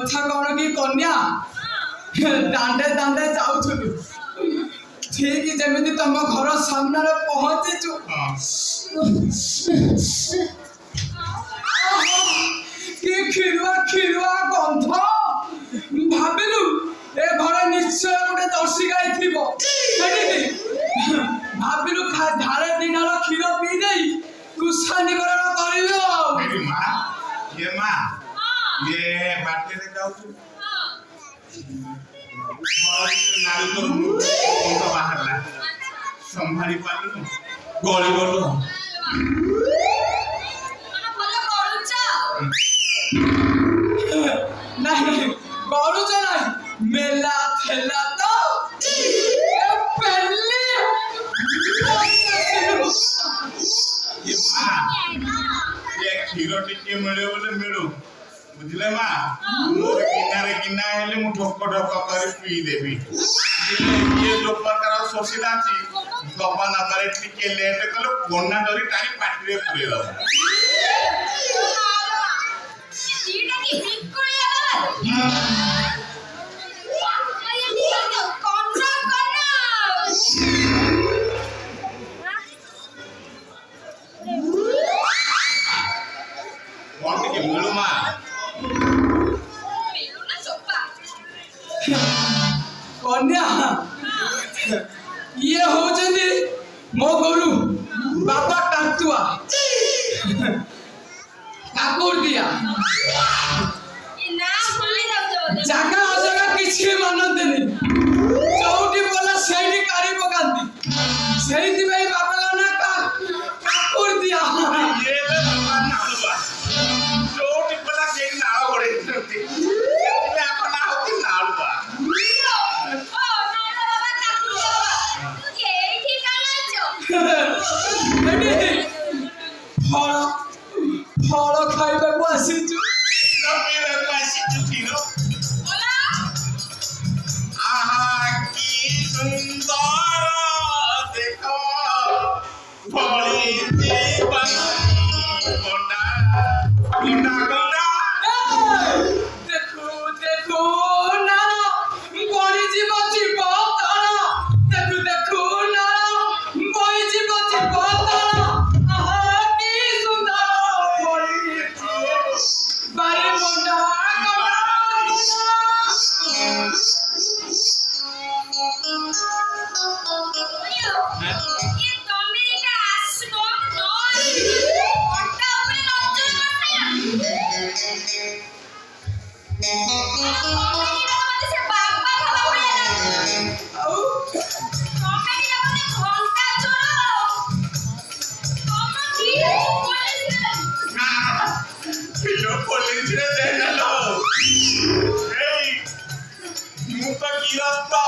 କଥା କଣ କି କନ୍ୟା ଦାଣ୍ଡେ ଦାଣ୍ଡେ ଯାଉଥିଲୁ ଠିକ ଯେମିତି ତମ ଘର ସାମ୍ନାରେ ପହଞ୍ଚିଛୁ କି କ୍ଷୀରୁଆ ଗନ୍ଧ ଭାବିଲୁ ଏ ଘରେ ନିଶ୍ଚୟ ଗୋଟେ ଦର୍ଶୀ ଗାଈ ଥିବ ଭାବିଲୁ ଧାରେ ଦିନର କ୍ଷୀର ପିଇ ଦେଇ କୁଷା ନିବାରଣ କରିବ ये बाटे जाऊँ नारी तो बाहर ला संभाली पाली गली गलु नहीं गलुच नहीं मेला थेला तो पहले ये खीरो टिके मिले बोले मिलू बुझले माँ मोर किनारे किना हेले मु ठोक ठोक कर पी देबी ये जो प्रकार सोसिदा छी गपा ना करे टिके लेट कलो कोना डरी टाणी पाटी रे पुरे दो सीटा की बिकुलिया कन्या ये होचंदी मो गुरु बाबा कातुआ काकुर दिया जगह अजगा किछि मानतेनी चौटी बोला सेठी कारी पकांती सेठी भाई बाबा ना काकुर दिया ये बाबा नालवा चौटी बोला सेठी नाळ गोडे करते ते आपण नावती नालवा फल खाइबाकू आसीचु पिइबाकू आसीचु खीरो आहा की सुंदर देखो फली दीवानी कोना कोना कोना देखो देखो ना बड़ी जीव जीव तारा देखो देखो ना बड़ी जीव जीव तारा आहा की सुंदर बड़ी बारे मोना पुलिस रे देखलो ए मु तो गिरफ्तार